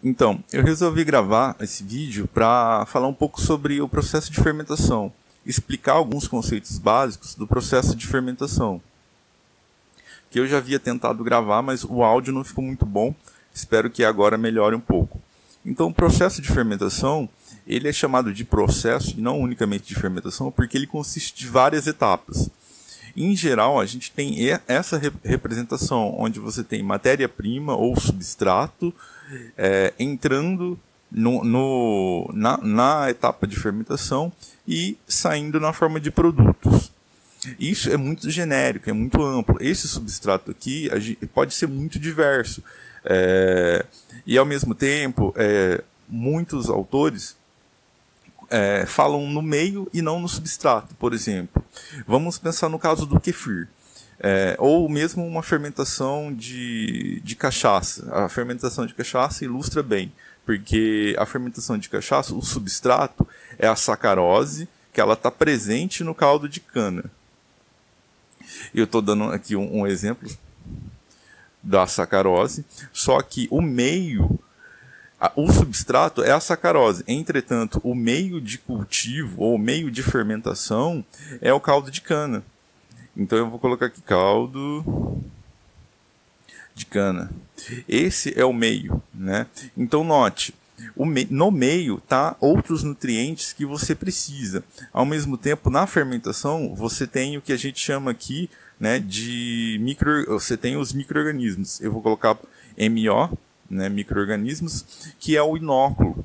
Então, eu resolvi gravar esse vídeo para falar um pouco sobre o processo de fermentação, explicar alguns conceitos básicos do processo de fermentação, que eu já havia tentado gravar, mas o áudio não ficou muito bom, espero que agora melhore um pouco. Então, o processo de fermentação, ele é chamado de processo, e não unicamente de fermentação, porque ele consiste de várias etapas. Em geral, a gente tem essa representação, onde você tem matéria-prima ou substrato entrando na etapa de fermentação e saindo na forma de produtos. Isso é muito genérico, é muito amplo. Esse substrato aqui pode ser muito diverso. E, ao mesmo tempo, muitos autores falam no meio e não no substrato, por exemplo. Vamos pensar no caso do kefir, ou mesmo uma fermentação de cachaça. A fermentação de cachaça ilustra bem, porque a fermentação de cachaça, o substrato é a sacarose, que ela está presente no caldo de cana. Eu estou dando aqui um exemplo da sacarose, só que o meio... O substrato é a sacarose, entretanto, o meio de cultivo ou meio de fermentação é o caldo de cana. Então eu vou colocar aqui caldo de cana. Esse é o meio, né? Então note, no meio tá outros nutrientes que você precisa. Ao mesmo tempo, na fermentação, você tem o que a gente chama aqui, né, você tem os micro-organismos. Eu vou colocar MO, né, micro-organismos, que é o inóculo.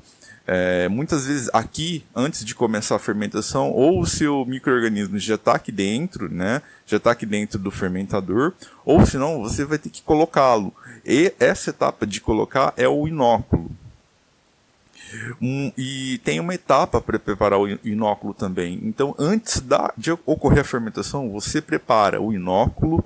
Muitas vezes aqui, antes de começar a fermentação, ou o seu micro-organismo já está aqui dentro, né, já está aqui dentro do fermentador, ou senão você vai ter que colocá-lo. E essa etapa de colocar é o inóculo. E tem uma etapa para preparar o inóculo também. Então, antes de ocorrer a fermentação, você prepara o inóculo,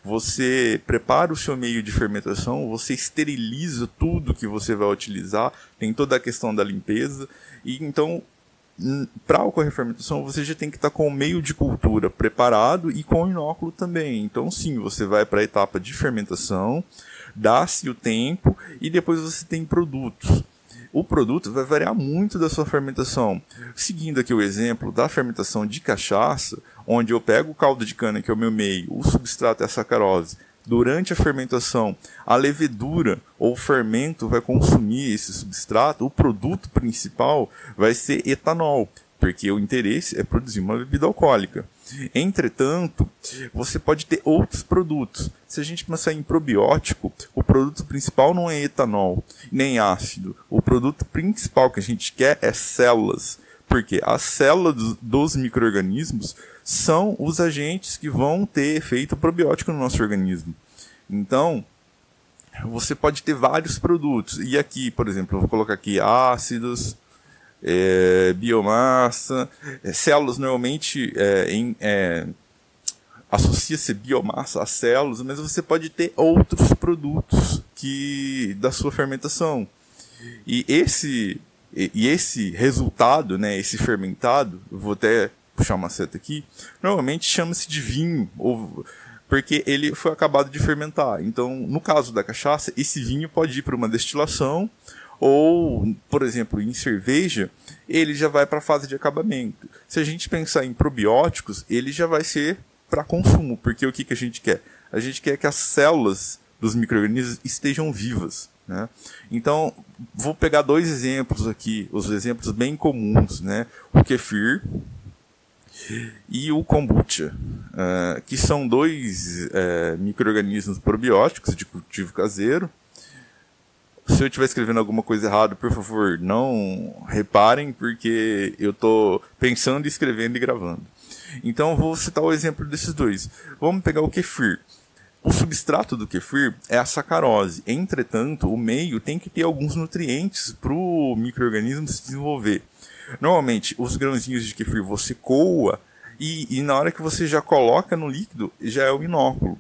você prepara o seu meio de fermentação, você esteriliza tudo que você vai utilizar, tem toda a questão da limpeza, e então, para ocorrer a fermentação, você já tem que estar com o meio de cultura preparado e com o inóculo também. Então, sim, você vai para a etapa de fermentação, dá-se o tempo, e depois você tem produtos. O produto vai variar muito da sua fermentação. Seguindo aqui o exemplo da fermentação de cachaça, onde eu pego o caldo de cana, que é o meu meio, o substrato é a sacarose. Durante a fermentação, a levedura ou fermento vai consumir esse substrato, o produto principal vai ser etanol, porque o interesse é produzir uma bebida alcoólica. Entretanto, você pode ter outros produtos. Se a gente pensar em probiótico, o produto principal não é etanol, nem ácido. O produto principal que a gente quer é células, porque as células dos micro-organismos são os agentes que vão ter efeito probiótico no nosso organismo. Então, você pode ter vários produtos. E aqui, por exemplo, eu vou colocar aqui ácidos, biomassa, células normalmente associa-se biomassa a células, mas você pode ter outros produtos da sua fermentação. E esse resultado, né, esse fermentado, eu vou até puxar uma seta aqui, normalmente chama-se de vinho, porque ele foi acabado de fermentar. Então, no caso da cachaça, esse vinho pode ir para uma destilação, ou, por exemplo, em cerveja, ele já vai para a fase de acabamento. Se a gente pensar em probióticos, ele já vai ser para consumo, porque o que a gente quer? A gente quer que as células dos micro-organismos estejam vivas, né? Então, vou pegar dois exemplos aqui, os exemplos bem comuns, né? O kefir e o kombucha, que são dois micro-organismos probióticos de cultivo caseiro. Se eu estiver escrevendo alguma coisa errada, por favor, não reparem, porque eu estou pensando, escrevendo e gravando. Então, vou citar o exemplo desses dois. Vamos pegar o kefir. O substrato do kefir é a sacarose. Entretanto, o meio tem que ter alguns nutrientes para o micro-organismo se desenvolver. Normalmente, os grãozinhos de kefir você coa e na hora que você já coloca no líquido, já é o inóculo.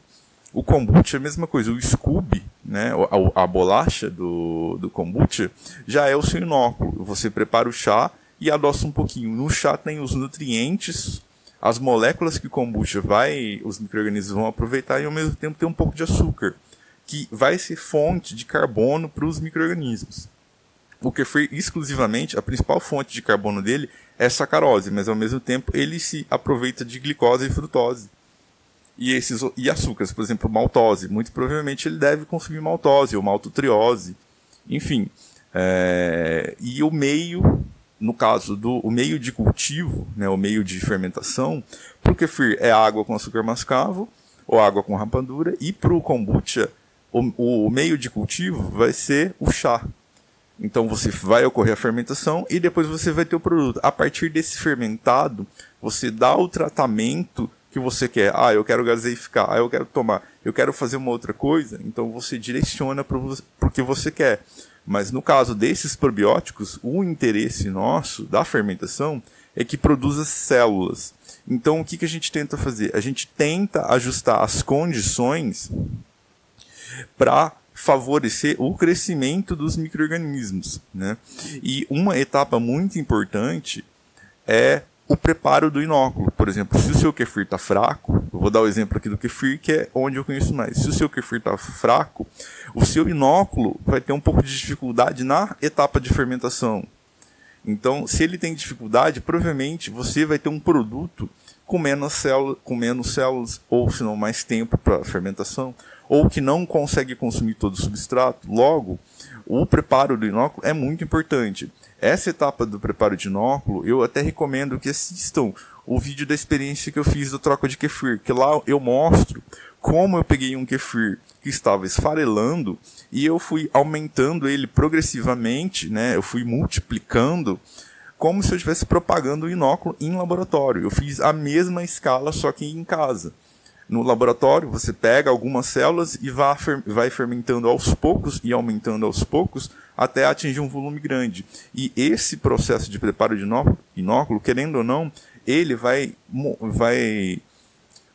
O kombucha é a mesma coisa, o Scooby, né, a bolacha do kombucha, já é o seu inóculo. Você prepara o chá e adoça um pouquinho. No chá tem os nutrientes, as moléculas que o kombucha os micro-organismos vão aproveitar, e ao mesmo tempo tem um pouco de açúcar, que vai ser fonte de carbono para os micro-organismos. o kefir exclusivamente, a principal fonte de carbono dele é sacarose, mas ao mesmo tempo ele se aproveita de glicose e frutose. E açúcares, por exemplo, maltose. Muito provavelmente ele deve consumir maltose ou maltotriose. Enfim. E o meio, no caso o meio de cultivo, né, o meio de fermentação, para o kefir é água com açúcar mascavo ou água com rapadura. E para o kombucha, o meio de cultivo vai ser o chá. Então vai ocorrer a fermentação e depois você vai ter o produto. A partir desse fermentado, você dá o tratamento que você quer. Eu quero gaseificar, eu quero tomar, eu quero fazer uma outra coisa. Então você direciona para o que você quer. Mas no caso desses probióticos, o interesse nosso da fermentação é que produza células. Então o que a gente tenta fazer? A gente tenta ajustar as condições para favorecer o crescimento dos micro-organismos, né? E uma etapa muito importante é o preparo do inóculo. Por exemplo, se o seu kefir está fraco, eu vou dar o exemplo aqui do kefir, que é onde eu conheço mais. Se o seu kefir está fraco, o seu inóculo vai ter um pouco de dificuldade na etapa de fermentação. Então, se ele tem dificuldade, provavelmente você vai ter um produto com menos células, ou se não mais tempo para fermentação, ou que não consegue consumir todo o substrato. Logo, o preparo do inóculo é muito importante. Essa etapa do preparo de inóculo, eu até recomendo que assistam o vídeo da experiência que eu fiz do troca de kefir, que lá eu mostro como eu peguei um kefir que estava esfarelando e eu fui aumentando ele progressivamente, né? Eu fui multiplicando como se eu estivesse propagando o inóculo em laboratório. Eu fiz a mesma escala, só que em casa. No laboratório, você pega algumas células e vai fermentando aos poucos e aumentando aos poucos até atingir um volume grande. E esse processo de preparo de inóculo, querendo ou não, ele vai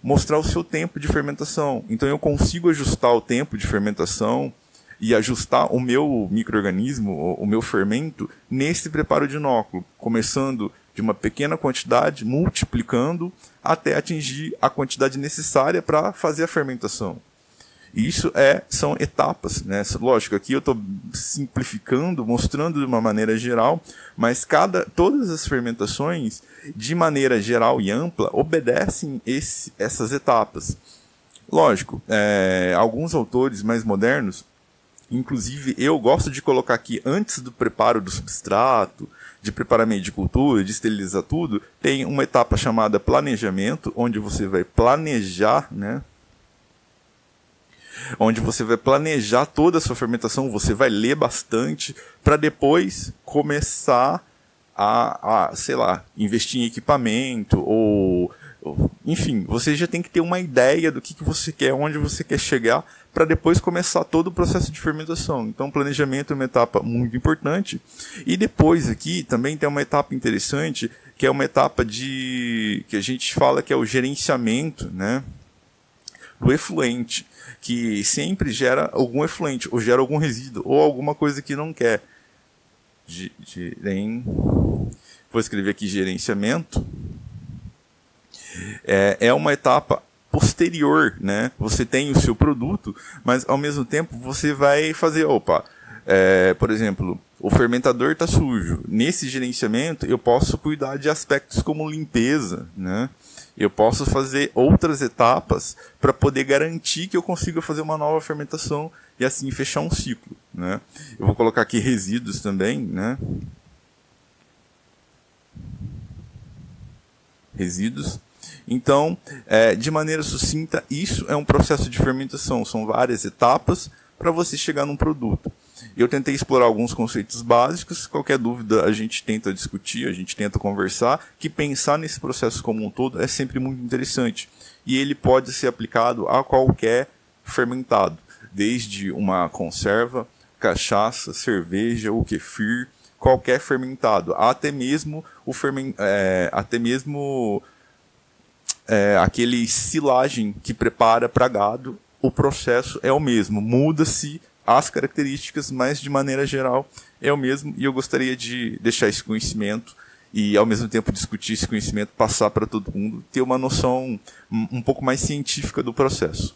mostrar o seu tempo de fermentação. Então eu consigo ajustar o tempo de fermentação e ajustar o meu micro-organismo, o meu fermento, nesse preparo de inóculo, começando de uma pequena quantidade, multiplicando até atingir a quantidade necessária para fazer a fermentação. Isso são etapas, né? Lógico, aqui eu estou simplificando, mostrando de uma maneira geral, mas todas as fermentações, de maneira geral e ampla, obedecem essas etapas. Lógico, alguns autores mais modernos, inclusive eu gosto de colocar aqui, antes do preparo do substrato, de preparar meio de cultura, de esterilizar tudo, tem uma etapa chamada planejamento, onde você vai planejar, né? Onde você vai planejar toda a sua fermentação, você vai ler bastante, para depois começar sei lá, investir em equipamento, enfim, você já tem que ter uma ideia do que você quer, onde você quer chegar, para depois começar todo o processo de fermentação. Então, planejamento é uma etapa muito importante. E depois aqui também tem uma etapa interessante, que é uma etapa que a gente fala que é o gerenciamento, né, do efluente, que sempre gera algum efluente, ou gera algum resíduo, ou alguma coisa que não quer. Vou escrever aqui gerenciamento. É uma etapa posterior, né? Você tem o seu produto, mas ao mesmo tempo você vai fazer, por exemplo, o fermentador está sujo. Nesse gerenciamento eu posso cuidar de aspectos como limpeza, né? Eu posso fazer outras etapas para poder garantir que eu consiga fazer uma nova fermentação e assim fechar um ciclo, né? Eu vou colocar aqui resíduos também, né? Resíduos. Então, de maneira sucinta, isso é um processo de fermentação. São várias etapas para você chegar num produto. Eu tentei explorar alguns conceitos básicos. Qualquer dúvida a gente tenta discutir, a gente tenta conversar, que pensar nesse processo como um todo é sempre muito interessante. E ele pode ser aplicado a qualquer fermentado, desde uma conserva, cachaça, cerveja, o kefir, qualquer fermentado, até mesmo aquele silagem que prepara para gado, o processo é o mesmo, muda-se as características, mas de maneira geral é o mesmo, e eu gostaria de deixar esse conhecimento e ao mesmo tempo discutir esse conhecimento, passar para todo mundo, ter uma noção um pouco mais científica do processo.